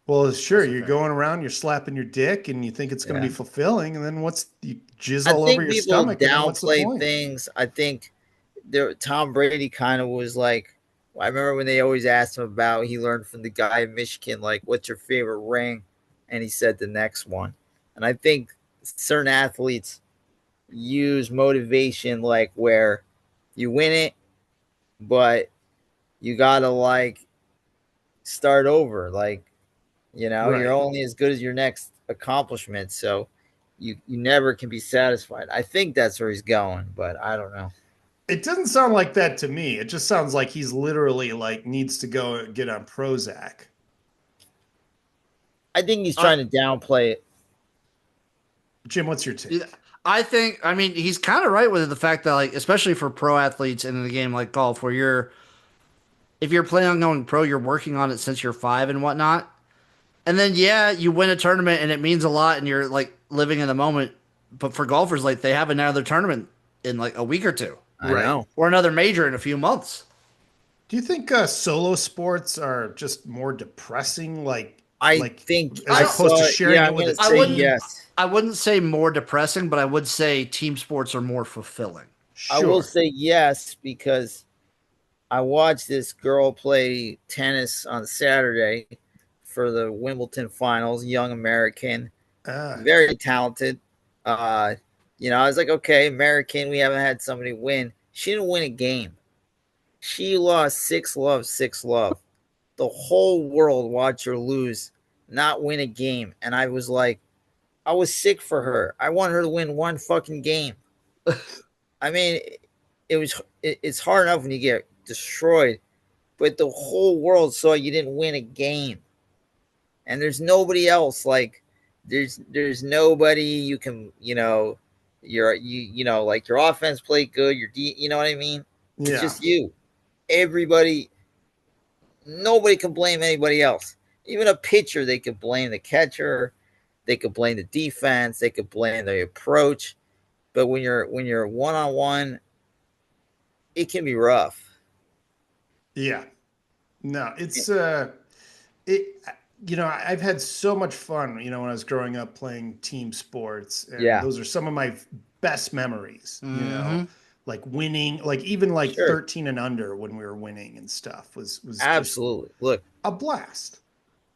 S1: Well, sure, you're going around, you're slapping your dick, and you think it's going to be fulfilling, and then you jizz all over your stomach.
S2: I think people downplay things. I think Tom Brady kind of was like, I remember when they always asked him about, he learned from the guy in Michigan, like, what's your favorite ring? And he said the next one. And I think certain athletes use motivation like where you win it, but you got to like start over. Like, you know, You're only as good as your next accomplishment. So you never can be satisfied. I think that's where he's going, but I don't know.
S1: It doesn't sound like that to me. It just sounds like he's literally like needs to go get on Prozac.
S2: I think he's trying to downplay it.
S1: Jim, what's your take?
S3: I mean, he's kind of right with the fact that, like, especially for pro athletes in a game like golf, where if you're planning on going pro, you're working on it since you're 5 and whatnot. And then, you win a tournament and it means a lot and you're like living in the moment. But for golfers, like, they have another tournament in like a week or two.
S2: I know.
S3: Or another major in a few months.
S1: Do you think solo sports are just more depressing?
S2: I think
S1: as opposed to sharing it with a team?
S2: Yes.
S3: I wouldn't say more depressing, but I would say team sports are more fulfilling.
S1: Sure.
S2: I will say yes, because I watched this girl play tennis on Saturday for the Wimbledon finals, young American, very talented. You know, I was like, okay, American, we haven't had somebody win. She didn't win a game. She lost 6-love. The whole world watched her lose, not win a game. And I was like, I was sick for her. I want her to win one fucking game. I mean, it's hard enough when you get destroyed, but the whole world saw you didn't win a game. And there's nobody else. Like, there's nobody you can, you know, like your offense played good. You know what I mean?
S1: Yeah.
S2: It's just you. Nobody can blame anybody else. Even a pitcher, they could blame the catcher. They could blame the defense. They could blame the approach. But when you're one-on-one, it can be rough.
S1: Yeah. No, it's you know, I've had so much fun, you know, when I was growing up playing team sports. And those are some of my best memories, you know, like winning, like even like 13 and under when we were winning and stuff was
S2: absolutely. Look,
S1: a blast.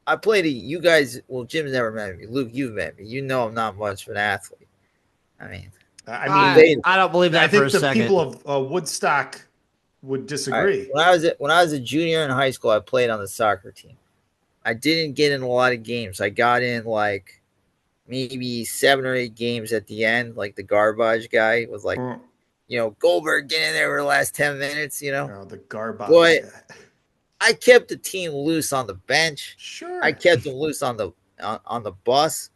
S2: I played you guys. Well, Jim's never met me. Luke, you've met me. You know I'm not much of an athlete. I mean,
S3: I don't believe that.
S1: I think
S3: for a second.
S1: People of Woodstock would disagree.
S2: Right. When I was a junior in high school, I played on the soccer team. I didn't get in a lot of games. I got in like maybe 7 or 8 games at the end. Like the garbage guy was like, you know, Goldberg, get in there for the last 10 minutes. You know,
S1: the garbage.
S2: But I kept the team loose on the bench.
S1: Sure.
S2: I kept them loose on the bus.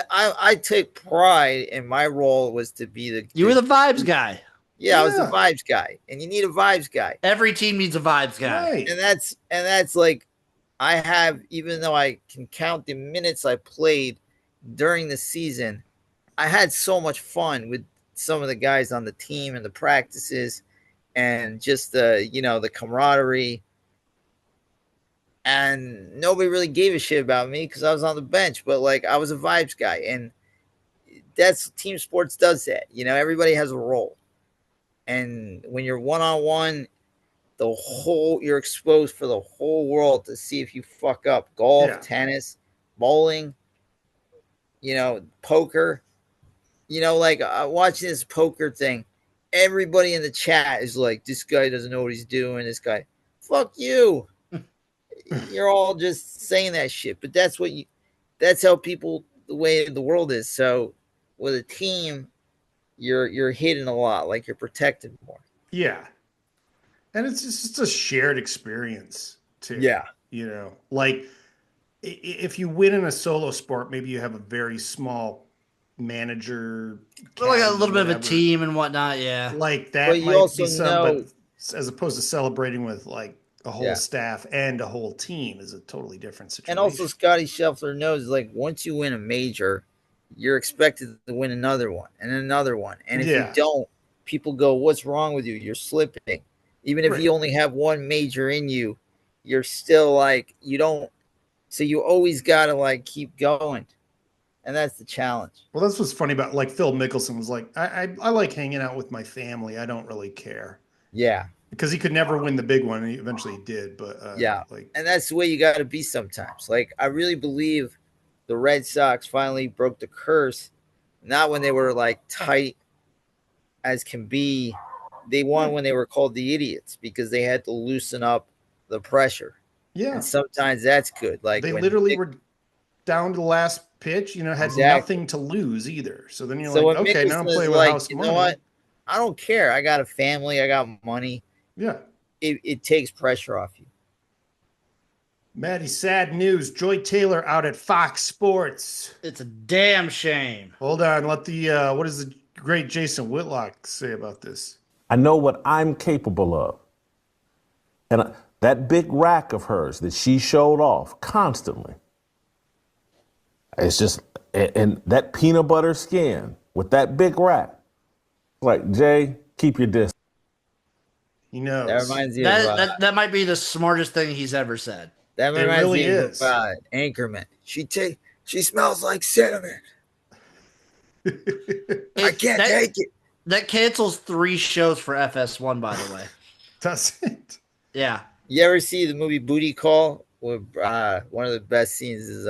S2: I took pride in my role was to be
S3: you were the vibes guy.
S2: Yeah, I was the vibes guy, and you need a vibes guy.
S3: Every team needs a vibes guy,
S1: right.
S2: and that's like I have. Even though I can count the minutes I played during the season, I had so much fun with some of the guys on the team and the practices and just the camaraderie. And nobody really gave a shit about me because I was on the bench, but like I was a vibes guy, and that's team sports does that. Everybody has a role, and when you're one on one, you're exposed for the whole world to see if you fuck up. Golf, tennis, bowling, poker. Like watching this poker thing, everybody in the chat is like, "This guy doesn't know what he's doing. This guy, fuck you." You're all just saying that shit, but that's how people, the way the world is. So with a team, you're hidden a lot, like you're protected more.
S1: Yeah. And it's just a shared experience too.
S2: Yeah.
S1: Like if you win in a solo sport, maybe you have a very small manager,
S3: like a little bit of a
S1: whatever.
S3: team and whatnot. Yeah.
S1: Like that
S2: But you
S1: might
S2: also
S1: be some,
S2: know,
S1: but as opposed to celebrating with like a whole staff and a whole team is a totally different situation.
S2: And also Scottie Scheffler knows, like, once you win a major, you're expected to win another one and another one. And if you don't, people go, "What's wrong with you? You're slipping." Even if you only have one major in you, you're still like, you don't. So you always got to like keep going. And that's the challenge.
S1: Well, that's what's funny about, like, Phil Mickelson was like, I like hanging out with my family. I don't really care.
S2: Yeah.
S1: Because he could never win the big one, and he eventually did. But
S2: and that's the way you got to be sometimes. Like, I really believe the Red Sox finally broke the curse, not when they were like tight as can be. They won when they were called the idiots because they had to loosen up the pressure.
S1: Yeah.
S2: And sometimes that's good. Like,
S1: they literally were down to the last pitch, had nothing to lose either. So then you're like, okay, now I'm playing with house money.
S2: You know what? I don't care. I got a family. I got money.
S1: Yeah.
S2: It takes pressure off you.
S1: Maddie, sad news. Joy Taylor out at Fox Sports.
S3: It's a damn shame.
S1: Hold on. Let the what does the great Jason Whitlock say about this?
S8: I know what I'm capable of. And that big rack of hers that she showed off constantly. It's just, and that peanut butter skin with that big rack. Like, Jay, keep your distance.
S1: He knows.
S2: That reminds you
S3: that might be the smartest thing he's ever said.
S2: That reminds me of Anchorman. She smells like cinnamon. I can't take it.
S3: That cancels 3 shows for FS1, by the way.
S1: Does it?
S3: Yeah.
S2: You ever see the movie Booty Call? Where one of the best scenes is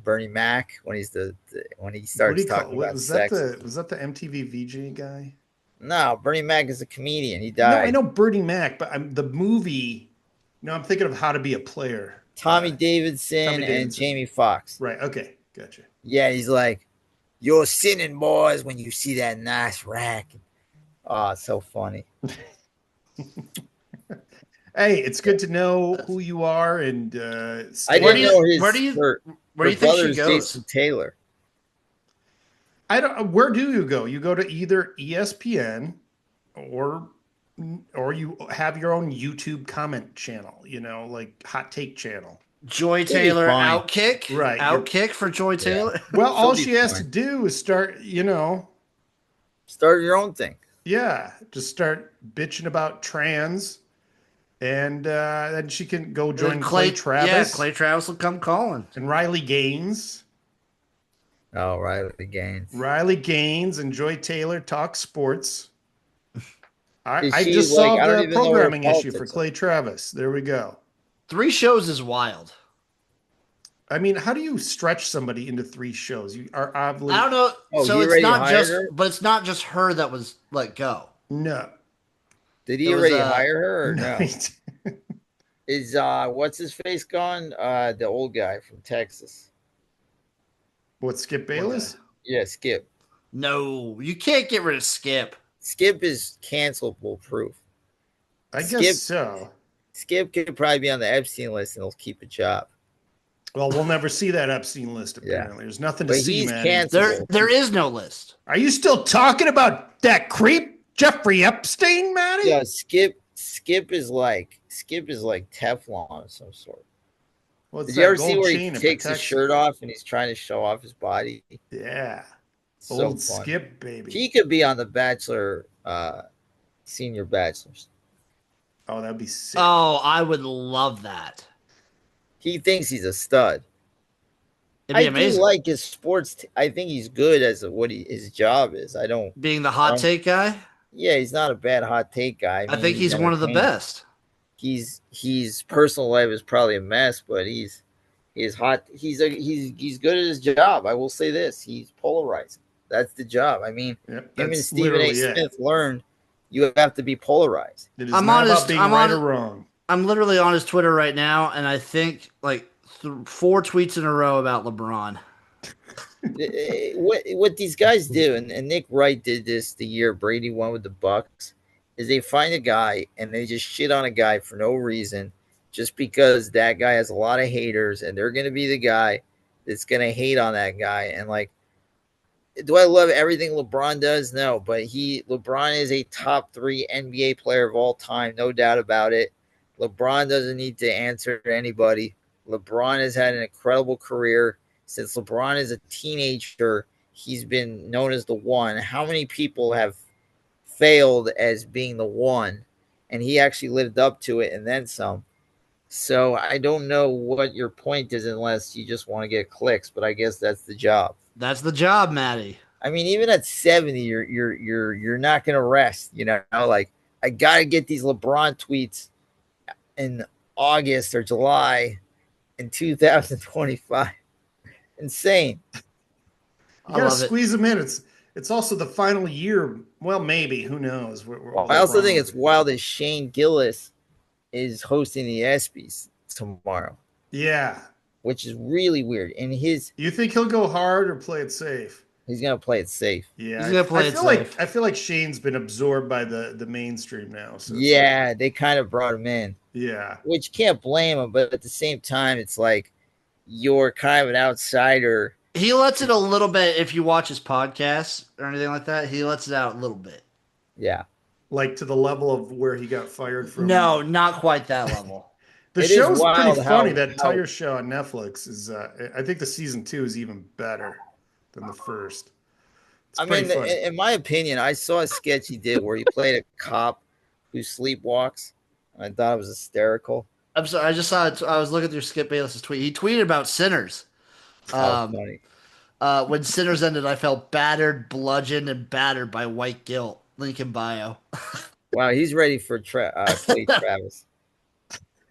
S2: Bernie Mac when he starts talking about sex.
S1: Was that the MTV VJ guy?
S2: No, Bernie Mac is a comedian. He died.
S1: No, I know Bernie Mac, but the movie. I'm thinking of How to Be a Player.
S2: Tommy Davidson and Jamie Foxx.
S1: Right. Okay. Gotcha.
S2: Yeah, he's like, "You're sinning, boys, when you see that nice rack." Oh, it's so funny.
S1: Hey, it's good to know who you are, and
S2: I didn't know
S3: where do you think she goes?
S2: Jason Taylor.
S1: I don't. Where do you go? You go to either ESPN or you have your own YouTube comment channel. Like Hot Take channel.
S3: Joy Taylor Outkick,
S1: right?
S3: Outkick for Joy Taylor.
S1: Well, all she has to do is start.
S2: Start your own thing.
S1: Yeah, just start bitching about trans. And then she can go join Clay Travis.
S3: Yeah, Clay Travis will come calling.
S1: And Riley Gaines.
S2: Oh, Riley Gaines.
S1: Riley Gaines and Joy Taylor talk sports. I just solved the programming issue for Clay Travis. There we go.
S3: 3 shows is wild.
S1: I mean, how do you stretch somebody into 3 shows? You are obviously.
S3: I don't know.
S2: Oh,
S3: so it's not just, but it's not just her that was let go.
S1: No.
S2: Did he already hire her or no? Is what's his face gone? The old guy from Texas.
S1: What, Skip Bayless?
S2: Yeah, Skip.
S3: No, you can't get rid of Skip.
S2: Skip is cancelable proof.
S1: I guess so.
S2: Skip could probably be on the Epstein list and he'll keep a job.
S1: Well, we'll never see that Epstein list, apparently. Yeah. There's nothing to see, man.
S3: There is no list.
S1: Are you still talking about that creep? Jeffrey Epstein, Matty?
S2: Yeah, Skip is like Teflon of some sort.
S1: Well, it's
S2: Did you
S1: that
S2: ever see
S1: gold
S2: where he
S1: chain. It
S2: takes his
S1: protects
S2: shirt
S1: it.
S2: off and he's trying to show off his body?
S1: Yeah.
S2: So
S1: Old
S2: fun.
S1: Skip, baby.
S2: He could be on the Bachelor, Senior Bachelors.
S1: Oh, that'd be sick.
S3: Oh, I would love that.
S2: He thinks he's a stud.
S3: It'd be
S2: I do
S3: amazing.
S2: like his sports. I think he's good as what his job is. I don't.
S3: Being the hot take guy,
S2: Yeah, he's not a bad hot take guy.
S3: I think he's one of the
S2: entertaining.
S3: best.
S2: He's personal life is probably a mess, but he's hot. He's good at his job. I will say this: he's polarizing. That's the job. I mean,
S1: Yep,
S2: him and
S1: that's
S2: Stephen A.
S1: literally it.
S2: Smith learned you have to be polarized.
S1: It is
S3: I'm
S1: not
S3: honest-
S1: about being
S3: I'm
S1: right
S3: honest-
S1: or wrong.
S3: I'm literally on his Twitter right now, and I think like 4 tweets in a row about LeBron.
S2: What these guys do, and Nick Wright did this the year Brady won with the Bucks, is they find a guy and they just shit on a guy for no reason, just because that guy has a lot of haters, and they're gonna be the guy that's gonna hate on that guy. And like, do I love everything LeBron does? No, but LeBron is a top 3 NBA player of all time, no doubt about it. LeBron doesn't need to answer to anybody. LeBron has had an incredible career. Since LeBron is a teenager, he's been known as the one. How many people have failed as being the one? And he actually lived up to it and then some. So I don't know what your point is unless you just want to get clicks, but I guess that's the job.
S3: That's the job, Matty.
S2: I mean, even at 70, you're not gonna rest, you know. Like, I gotta get these LeBron tweets in August or July in 2025. Insane.
S1: You
S3: I
S1: gotta
S3: love it.
S1: squeeze them in. It's also the final year. Well, maybe, who knows?
S2: I also think it's wild that Shane Gillis is hosting the ESPYs tomorrow,
S1: Yeah.
S2: which is really weird. And
S1: You think he'll go hard or play it safe?
S2: he's gonna play it safe.
S1: Yeah,
S3: He's gonna play it safe.
S1: I feel like Shane's been absorbed by the mainstream now. So it's
S2: Yeah, they kind of brought him in,
S1: yeah.
S2: which can't blame him. But at the same time, it's like you're kind of an outsider.
S3: He lets it a little bit if you watch his podcasts or anything like that. He lets it out a little bit.
S2: Yeah.
S1: Like to the level of where he got fired from.
S3: No, not quite that level.
S1: The
S2: It is
S1: show's pretty
S2: wild
S1: funny.
S2: how-
S1: That
S2: how-
S1: entire show on Netflix is. I think the season 2 is even better than the first. It's
S2: I
S1: pretty
S2: mean,
S1: funny.
S2: in my opinion, I saw a sketch he did where he played a cop who sleepwalks. And I thought it was hysterical.
S3: I'm sorry. I just saw it. I was looking through Skip Bayless's tweet. He tweeted about Sinners.
S2: Funny.
S3: When Sinners ended, I felt battered, bludgeoned, and battered by white guilt. Link in bio.
S2: Wow, he's ready for play Travis.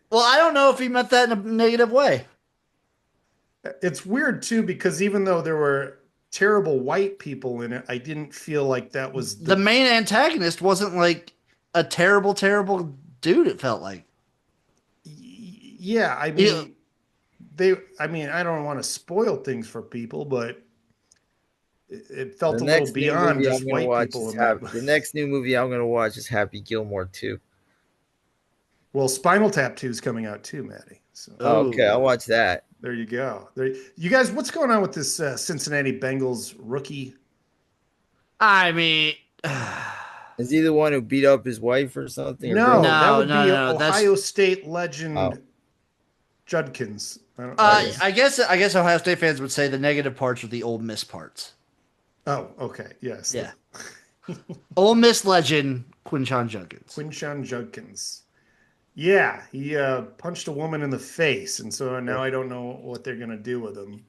S3: Well, I don't know if he meant that in a negative way.
S1: It's weird too because even though there were terrible white people in it, I didn't feel like that was
S3: The main antagonist wasn't like a terrible, terrible dude. It felt like.
S1: Yeah, I mean, I don't want to spoil things for people, but it felt a little beyond just white people.
S2: The next new movie I'm going to watch is Happy Gilmore 2.
S1: Well, Spinal Tap 2 is coming out too, Maddie. So
S2: Okay, I'll watch that.
S1: there you go. You guys, what's going on with this Cincinnati Bengals rookie?
S3: I mean,
S2: Is he the one who beat up his wife or something?
S1: No,
S3: No,
S1: that would
S3: no,
S1: be
S3: no, that's-
S1: Ohio State legend
S2: Oh.
S1: Judkins.
S3: I guess Ohio State fans would say the negative parts are the Ole Miss parts.
S1: Oh, okay. Yes.
S3: Yeah. Ole Miss legend Quinshon Judkins.
S1: Quinshon Judkins. Yeah, he punched a woman in the face, and so now I don't know what they're gonna do with him.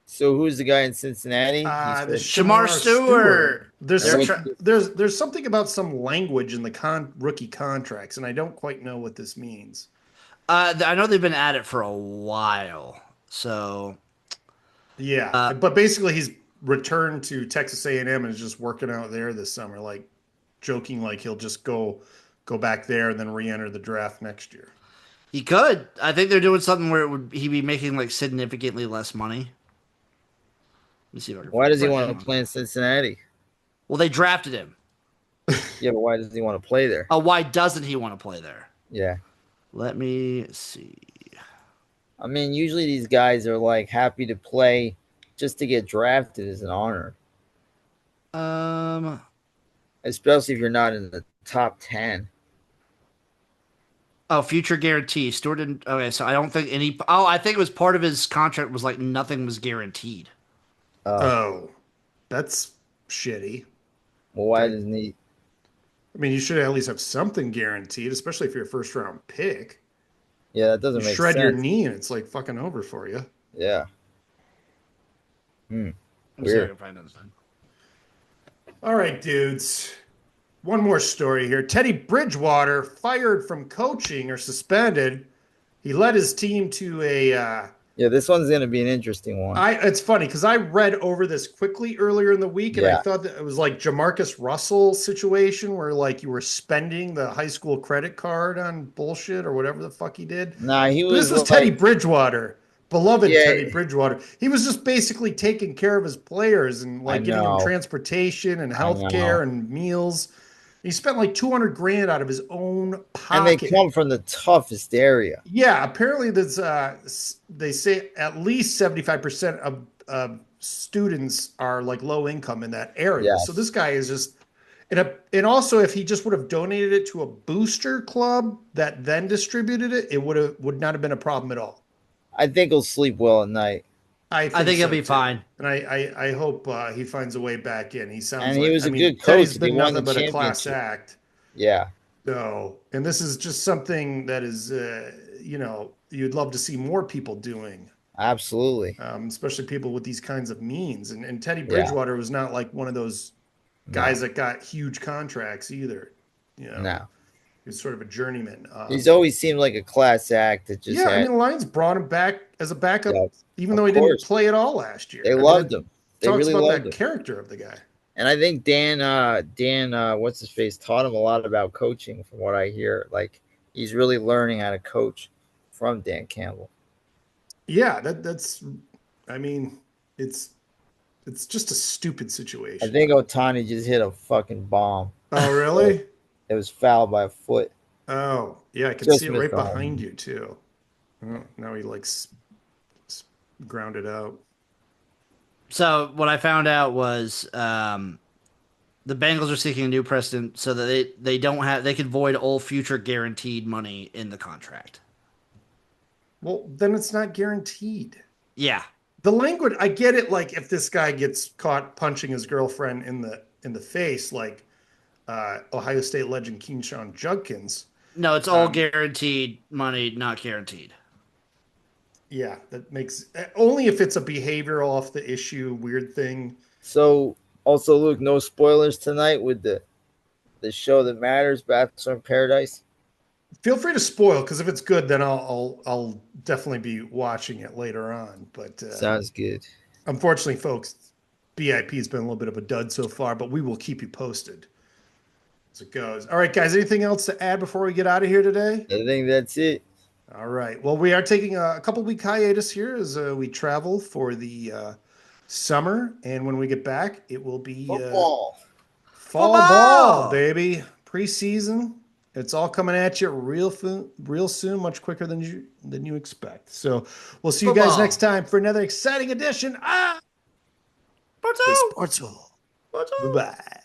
S2: So who's the guy in Cincinnati?
S1: The
S3: Shamar Stewart.
S1: There's something about some language in the rookie contracts, and I don't quite know what this means.
S3: I know they've been at it for a while, so
S1: Yeah, but basically he's returned to Texas A&M and is just working out there this summer, like joking like he'll just go back there and then re-enter the draft next year.
S3: he could. I think they're doing something where he'd be making like significantly less money. Let me see if I can
S2: Why does he want to play in Cincinnati?
S3: Well, they drafted him.
S2: Yeah, but why does he want to play there?
S3: Oh, why doesn't he want to play there?
S2: Yeah.
S3: Let me see.
S2: I mean, usually these guys are like happy to play just to get drafted is an honor. Especially if you're not in the top 10.
S3: Oh, future guarantee. Stewart didn't. Okay, so I don't think any. Oh, I think it was part of his contract was like nothing was guaranteed.
S1: Oh, that's shitty.
S2: Well, why doesn't he?
S1: I mean, you should at least have something guaranteed, especially if you're a first round pick.
S2: Yeah, that
S1: You
S2: doesn't make
S1: shred your
S2: sense.
S1: knee and it's like fucking over for you.
S2: Yeah.
S3: I'm
S2: Weird.
S3: sorry, find this.
S1: All right, dudes. One more story here. Teddy Bridgewater fired from coaching or suspended. He led his team to a.
S2: Yeah, this one's gonna be an interesting one.
S1: It's funny because I read over this quickly earlier in the week, and I
S2: Yeah.
S1: thought that it was like Jamarcus Russell situation where like you were spending the high school credit card on bullshit or whatever the fuck he did.
S2: Nah, he
S1: But this
S2: was
S1: is Teddy
S2: like,
S1: Bridgewater, beloved
S2: Yeah.
S1: Teddy Bridgewater. He was just basically taking care of his players and like giving them
S2: know.
S1: transportation and
S2: I
S1: health
S2: know.
S1: care and meals. He spent like 200 grand out of his own
S2: and they
S1: pocket.
S2: come from the toughest area.
S1: Yeah, apparently there's they say at least 75% of students are like low income in that area.
S2: Yes.
S1: So this guy is just and also if he just would have donated it to a booster club that then distributed it, it would not have been a problem at all.
S2: I think he'll sleep well at night.
S1: I
S3: think he'll
S1: so,
S3: be
S1: too.
S3: fine.
S1: And I hope he finds a way back in. He sounds
S2: And
S1: like
S2: he was
S1: I
S2: a
S1: mean,
S2: good coach.
S1: Teddy's
S2: They
S1: been
S2: won
S1: nothing
S2: the
S1: but a class
S2: championship.
S1: act.
S2: Yeah.
S1: So, and this is just something that is, you know, you'd love to see more people doing,
S2: Absolutely.
S1: especially people with these kinds of means. And Teddy Bridgewater was not like one of those guys that got huge contracts either. You know,
S2: No.
S1: he's sort of a journeyman.
S2: He's always seemed like a class act that just
S1: yeah, I
S2: had,
S1: mean, the Lions brought him back as a backup,
S2: Yeah,
S1: even
S2: of
S1: though he
S2: course.
S1: didn't play at all last year.
S2: they
S1: I mean,
S2: loved
S1: it
S2: him. They
S1: talks
S2: really
S1: about
S2: loved
S1: that
S2: him.
S1: character of the guy.
S2: And I think Dan, what's his face, taught him a lot about coaching from what I hear. Like he's really learning how to coach from Dan Campbell.
S1: Yeah, that's. I mean, it's just a stupid situation.
S2: I think Otani just hit a fucking bomb.
S1: Oh, really?
S2: It was fouled by a foot.
S1: Oh, yeah, I can
S2: Just
S1: see it
S2: missed
S1: right
S2: the home
S1: behind
S2: run.
S1: you too. Oh, now he like grounded out.
S3: So what I found out was the Bengals are seeking a new president so that they don't have they could void all future guaranteed money in the contract.
S1: Well, then it's not guaranteed.
S3: Yeah.
S1: The language, I get it. Like if this guy gets caught punching his girlfriend in the face, like Ohio State legend Keyshawn Judkins.
S3: No, it's all guaranteed money, not guaranteed.
S1: Yeah, that makes only if it's a behavioral off the issue weird thing.
S2: So also, Luke, no spoilers tonight with the show that matters, Bachelor in Paradise.
S1: Feel free to spoil because if it's good, then I'll definitely be watching it later on. But
S2: Sounds good.
S1: unfortunately, folks, BIP has been a little bit of a dud so far, but we will keep you posted as it goes. All right, guys, anything else to add before we get out of here today?
S2: I think that's it.
S1: All right. Well, we are taking a couple-week hiatus here as we travel for the summer, and when we get back, it will be
S2: Football.
S1: fall
S3: Football!
S1: ball, baby. Preseason. It's all coming at you real soon, much quicker than you expect. So we'll see you guys
S3: Football.
S1: next time for another exciting edition of the Sports Hole. Bye-bye.